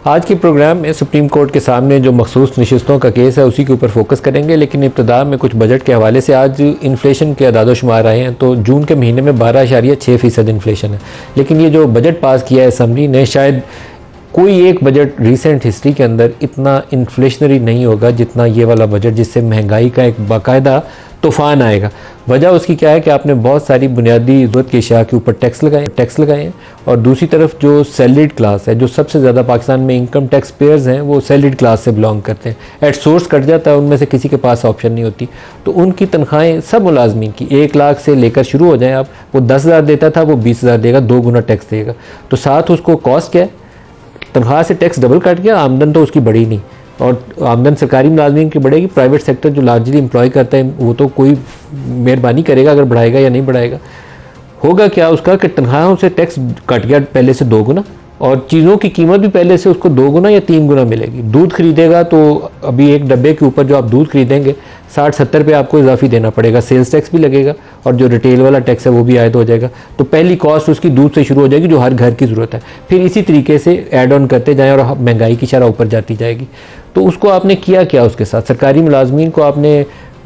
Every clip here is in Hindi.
आज के प्रोग्राम में सुप्रीम कोर्ट के सामने जो मखसूस नशिस्तों का केस है उसी के ऊपर फोकस करेंगे, लेकिन इब्तिदा में कुछ बजट के हवाले से आज इन्फ्लेशन के अदादोशुमार आए हैं। तो जून के महीने में 12.6% इन्फ्लेशन है, लेकिन ये जो बजट पास किया है असम्बली ने, शायद कोई एक बजट रिसेंट हिस्ट्री के अंदर इतना इन्फ्लेशनरी नहीं होगा जितना ये वाला बजट, जिससे महंगाई का एक बाकायदा तूफ़ान आएगा। वजह उसकी क्या है कि आपने बहुत सारी बुनियादी ज़रूरत की अशिया के ऊपर टैक्स लगाए हैं, और दूसरी तरफ जो सैलरीड क्लास है, जो सबसे ज़्यादा पाकिस्तान में इनकम टैक्स पेयर्स हैं, वो सैलरीड क्लास से बिलोंग करते हैं। एट सोर्स कट जाता है, उनमें से किसी के पास ऑप्शन नहीं होती। तो उनकी तनख्वाहें सब मुलाजमीन की 1 लाख से लेकर शुरू हो जाएँ। आप वो 10,000 देता था, वो 20,000 देगा, 2 गुना टैक्स देगा। तो साथ उसको कॉस्ट क्या है, तनख्वाह से टैक्स डबल कट गया, आमदन तो उसकी बढ़ी नहीं। और आमदन सरकारी मुलाजमीन की बढ़ेगी, प्राइवेट सेक्टर जो लार्जली एम्प्लॉय करता है वो तो कोई मेहरबानी करेगा अगर बढ़ाएगा या नहीं बढ़ाएगा। होगा क्या उसका कि तनख्वाहों से टैक्स कट गया पहले से 2 गुना, और चीज़ों की कीमत भी पहले से उसको 2 गुना या 3 गुना मिलेगी। दूध खरीदेगा तो अभी एक डब्बे के ऊपर जो आप दूध खरीदेंगे 60-70 रुपये आपको इजाफी देना पड़ेगा, सेल्स टैक्स भी लगेगा और जो रिटेल वाला टैक्स है वो भी आयद हो जाएगा। तो पहली कॉस्ट उसकी दूध से शुरू हो जाएगी जो हर घर की ज़रूरत है, फिर इसी तरीके से ऐड ऑन करते जाएँ और महंगाई की शरह ऊपर जाती जाएगी। तो उसको आपने किया क्या, उसके साथ सरकारी मुलाजमीन को आपने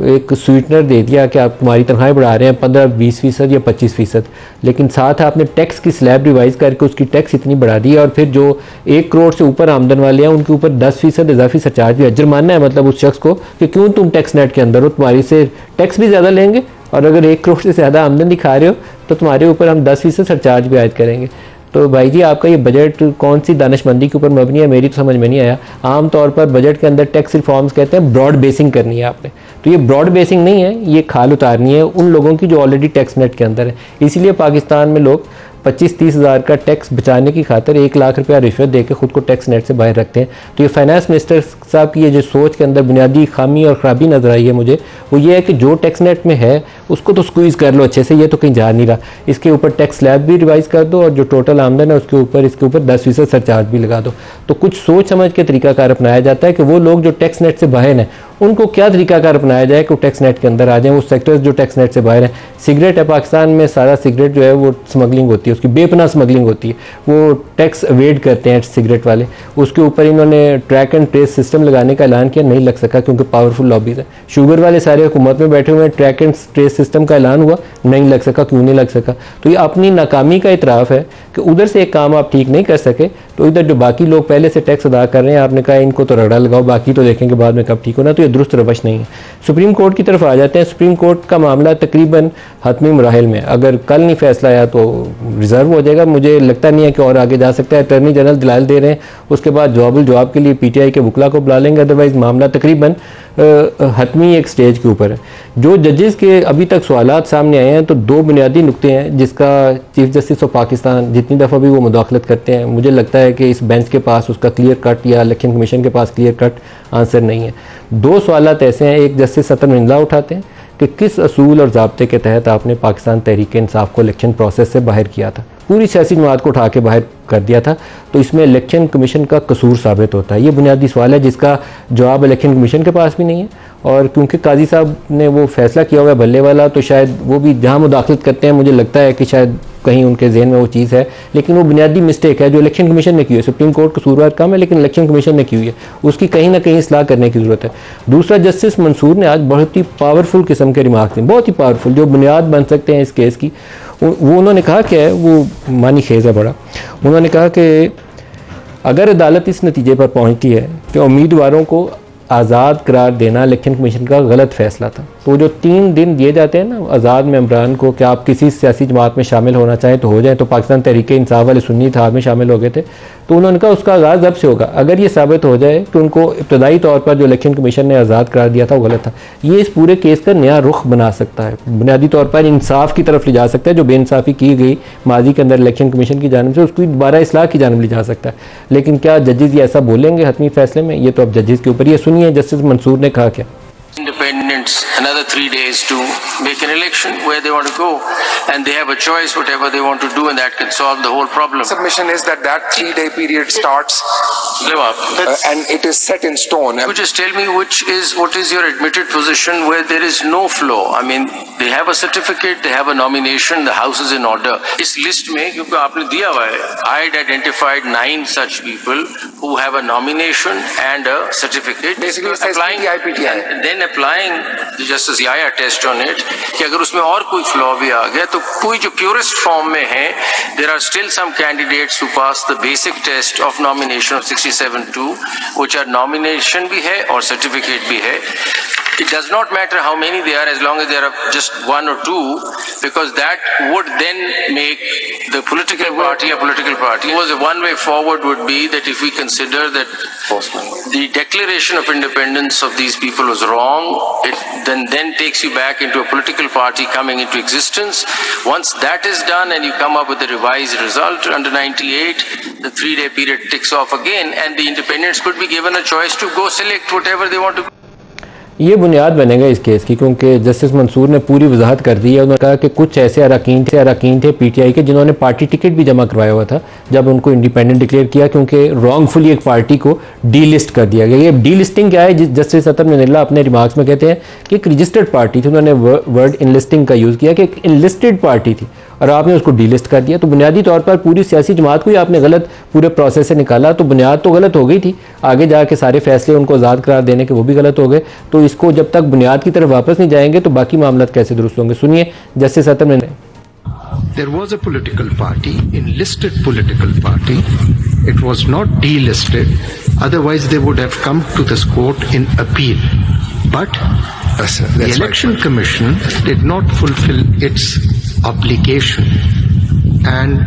एक स्वीटनर दे दिया कि आप तुम्हारी तनख्वाहें बढ़ा रहे हैं 15-20% या 25%, लेकिन साथ आपने टैक्स की स्लैब रिवाइज़ करके उसकी टैक्स इतनी बढ़ा दी है, और फिर जो 1 करोड़ से ऊपर आमदन वाले हैं उनके ऊपर 10% इजाफी सरचार्ज भी जुर्माना है। मतलब उस शख्स को कि क्यों तुम टैक्स नेट के अंदर हो, तुम्हारी से टैक्स भी ज़्यादा लेंगे, और अगर 1 करोड़ से ज़्यादा आमदन दिखा रहे हो तो तुम्हारे ऊपर हम 10% सरचार्ज भी आयद करेंगे। तो भाई जी, आपका ये बजट कौन सी दानिशमंदी के ऊपर मबनी है, मेरी तो समझ में नहीं आया। आम तौर पर बजट के अंदर टैक्स रिफॉर्म्स कहते हैं ब्रॉड बेसिंग करनी है आपने, तो ये ब्रॉड बेसिंग नहीं है, ये खाल उतारनी है उन लोगों की जो ऑलरेडी टैक्स नेट के अंदर है। इसीलिए पाकिस्तान में लोग 25-30 हज़ार का टैक्स बचाने की खातिर 1 लाख रुपया रिश्वत देकर खुद को टैक्स नेट से बाहर रखते हैं। तो ये फाइनेंस मिनिस्टर साहब की ये जो सोच के अंदर बुनियादी खामी और ख़राबी नज़र आई है मुझे, वो ये है कि जो टैक्स नेट में है उसको तो स्क्वीज़ कर लो अच्छे से, ये तो कहीं जा नहीं रहा, इसके ऊपर टैक्स स्लैब भी रिवाइज़ कर दो और जो टोटल आमदन है उसके ऊपर इसके ऊपर 10% सरचार्ज भी लगा दो। तो कुछ सोच समझ के तरीकाकार अपनाया जाता है कि वो लोग जो टैक्स नेट से बाहर हैं उनको क्या तरीकाकार अपनाया जाए कि वो टैक्स नेट के अंदर आ जाएँ। वो सेक्टर्स जो टैक्स नेट से बाहर हैं, सिगरेट है, पाकिस्तान में सारा सिगरेट जो है वो स्मगलिंग होती है, उसकी बेपनाह स्मगलिंग होती है, वो टैक्स अवेड करते हैं सिगरेट वाले। उसके ऊपर इन्होंने ट्रैक एंड ट्रेस सिस्टम लगाने का ऐलान किया, नहीं लग सका क्योंकि पावरफुल लॉबीज़ है। शुगर वाले सारे हुकूमत में बैठे हुए हैं, ट्रैक एंड ट्रेस सिस्टम का ऐलान हुआ, नहीं लग सका। क्यों नहीं लग सका? तो ये अपनी नाकामी का इतराफ़ है कि उधर से एक काम आप ठीक नहीं कर सके, तो इधर जो बाकी लोग पहले से टैक्स अदा कर रहे हैं आपने कहा इनको तो रगड़ा लगाओ, बाकी तो देखेंगे बाद में कब ठीक होना। तो ये दुरुस्त रवश नहीं है। सुप्रीम कोर्ट की तरफ आ जाते हैं। सुप्रीम कोर्ट का मामला तकरीबन हतमी मराहिल में, अगर कल नहीं फैसला आया तो रिजर्व हो जाएगा। मुझे लगता नहीं है कि और आगे जा सकता है। अटर्नी जनरल दलाल दे रहे हैं, उसके बाद जवाब के लिए PTI के वकला को बुला लेंगे, अदरवाइज मामला तकरीबन हतमी एक स्टेज के ऊपर है। जो जजेस के अभी तक सवालात सामने आए हैं तो 2 बुनियादी नुकते हैं जिसका चीफ जस्टिस ऑफ पाकिस्तान जितनी दफ़ा भी वो मुदाखलत करते हैं, मुझे लगता है कि इस बेंच के पास उसका क्लियर कट या इलेक्शन कमीशन के पास क्लियर कट आंसर नहीं है। 2 सवालात ऐसे हैं, एक जस्टिस सतर मिंजला उठाते हैं कि किस असूल और ज़ाब्ते के तहत आपने पाकिस्तान तहरीक इंसाफ को इलेक्शन प्रोसेस से बाहर किया था, पूरी सियासी जमात को उठा के बाहर कर दिया था, तो इसमें इलेक्शन कमीशन का कसूर साबित होता है। ये बुनियादी सवाल है जिसका जवाब इलेक्शन कमीशन के पास भी नहीं है, और क्योंकि काजी साहब ने वो फैसला किया हुआ है बल्ले वाला, तो शायद वो भी जहाँ मुदाखलत करते हैं मुझे लगता है कि शायद कहीं उनके जहन में वो चीज़ है, लेकिन वो बुनियादी मिस्टेक है जो इलेक्शन कमीशन ने की है। सुप्रीम कोर्ट कसूरवार कम है, लेकिन इलेक्शन कमीशन ने की हुई है, उसकी कहीं ना कहीं इस्लाह करने की ज़रूरत है। दूसरा, जस्टिस मंसूर ने आज बहुत ही पावरफुल किस्म के रिमार्क दिए, बहुत ही पावरफुल, जो बुनियाद बन सकते हैं इस केस की। वो उन्होंने कहा क्या है, वो मानी खेज़ है बड़ा। उन्होंने कहा कि अगर अदालत इस नतीजे पर पहुंचती है कि उम्मीदवारों को आज़ाद करार देना इलेक्शन कमीशन का गलत फैसला था, तो जो 3 दिन दिए जाते हैं ना आज़ाद मेंबरान को कि आप किसी सियासी जमात में शामिल होना चाहें तो हो जाए, तो पाकिस्तान तहरीक इंसाफ वाले सुन्नी इत्तेहाद में शामिल हो गए थे, तो उन्होंने कहा उसका आगाज़ अब से होगा अगर ये साबित हो जाए कि उनको इब्तदाई तौर पर जो इलेक्शन कमीशन ने आज़ाद करार दिया था वो गलत था। ये इस पूरे केस का नया रुख बना सकता है, बुनियादी तौर पर इंसाफ की तरफ ले जा सकता है। जो बेइंसाफ़ी की गई माजी के अंदर इलेक्शन कमीशन की जानिब से, उसकी दोबारा इस्लाह की जानिब ले जा सकता है। लेकिन क्या जजेस ये ऐसा बोलेंगे हतमी फैसले में, ये तो अब जजेस के ऊपर। ये सुनिए जस्टिस मंसूर ने कहा क्या। independents another 3 days to make an election where they want to go, and they have a choice whatever they want to do, and that can solve the whole problem. Submission is that 3-day period starts and it is set in stone. You just tell me what is your admitted position where there is no flaw. I mean, they have a certificate, they have a nomination, the house is in order. इस लिस्ट में क्योंकि आपने दिया हुआ है, I had identified 9 such people who have a nomination and a certificate. Basically, applying the IPTI. Then applying the Justice Yahya test on it, कि अगर उसमें और कोई flaw भी आ गया तो कोई जो purest form में है, there are still some candidates who pass the basic test of nomination of 67(2), which are nomination भी है और certificate भी है. It does not matter how many they are as long as there are just 1 or 2, because that would then make the political party a political party. One way forward would be that if we consider that the declaration of independence of these people was wrong, it then takes you back into a political party coming into existence. Once that is done and you come up with a revised result under 98, the 3-day period ticks off again, and the independents could be given a choice to go select whatever they want to. ये बुनियाद बनेगा इस केस की, क्योंकि जस्टिस मंसूर ने पूरी वजाहत कर दी है। उन्होंने कहा कि कुछ ऐसे अरकान थे पीटीआई के जिन्होंने पार्टी टिकट भी जमा करवाया हुआ था जब उनको इंडिपेंडेंट डिक्लेयर किया, क्योंकि रॉन्गफुली एक पार्टी को डीलिस्ट कर दिया गया। ये डीलिस्टिंग क्या है? जस्टिस अतर नज़ीरुल्लाह अपने रिमार्क्स में कहते हैं कि एक रजिस्टर्ड पार्टी थी, उन्होंने वर्ड इनलिस्टिंग का यूज़ किया कि एक इनलिस्टेड पार्टी थी और आपने उसको डीलिस्ट कर दिया। तो बुनियादी तौर पर पूरी सियासी जमात को ही आपने गलत पूरे प्रोसेस से निकाला, तो बुनियाद तो गलत हो गई थी। आगे जाके सारे फैसले उनको आज़ाद करार देने के वो भी गलत हो गए। तो इसको जब तक बुनियाद की तरफ वापस नहीं जाएंगे तो बाकी मामला कैसे दुरुस्त होंगे? सुनिए जस्टिस अतर ने। There was a political party, enlisted political party. It was not delisted. Otherwise, they would have come to this court in appeal. But the Election Commission did not fulfill its obligation and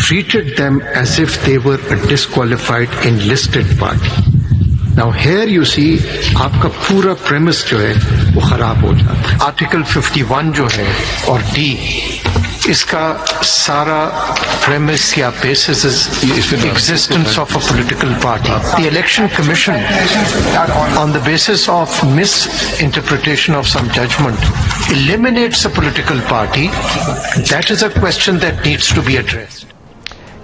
treated them as if they were a disqualified enlisted party. Now here you see आपका पूरा premise जो है वो खराब हो जाता है। Article 51 जो है और D, इसका सारा premise या basis is existence of a political party. The Election Commission, on the basis of misinterpretation of some judgment, eliminates a political party. That is a question that needs to be addressed.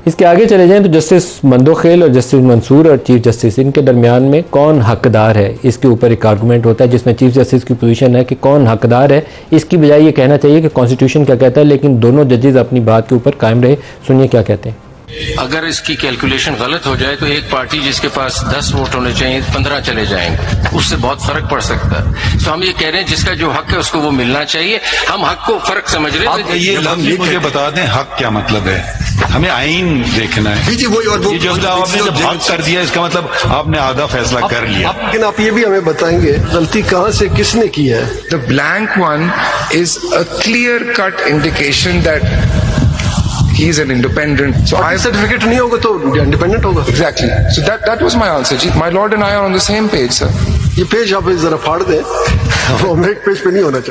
इसके आगे चले जाएं तो जस्टिस मंदोखेल और जस्टिस मंसूर और चीफ जस्टिस, इनके दरमियान में कौन हकदार है, इसके ऊपर एक आर्गूमेंट होता है जिसमें चीफ जस्टिस की पोजीशन है कि कौन हकदार है। इसकी बजाय ये कहना चाहिए कि कॉन्स्टिट्यूशन क्या कहता है, लेकिन दोनों जजेस अपनी बात के ऊपर कायम रहे। सुनिए क्या कहते हैं। अगर इसकी कैलकुलेशन गलत हो जाए तो एक पार्टी जिसके पास 10 वोट होने चाहिए 15 चले जाएंगे, उससे बहुत फर्क पड़ सकता है। तो हम ये कह रहे हैं जिसका जो हक है उसको वो मिलना चाहिए। हम हक को फर्क समझ रहे हैं। ये मुझे बता दें हक क्या मतलब है? हमें आईन देखना है। जी वही, और ये जो आपने जब हक कर दिया इसका मतलब आपने आधा फैसला कर लिया। लेकिन आप ये भी हमें बताएंगे गलती कहां से किसने की है? The blank one is a clear-cut indication that he is an independent. So I certificate नहीं होगा तो इंडिपेंडेंट होगा। Exactly. So that was my answer. जी, my lord and I are on the same page, sir. ये पेज आप जरा फाड़ दें, हम एक पेज पे नहीं होना चाहिए।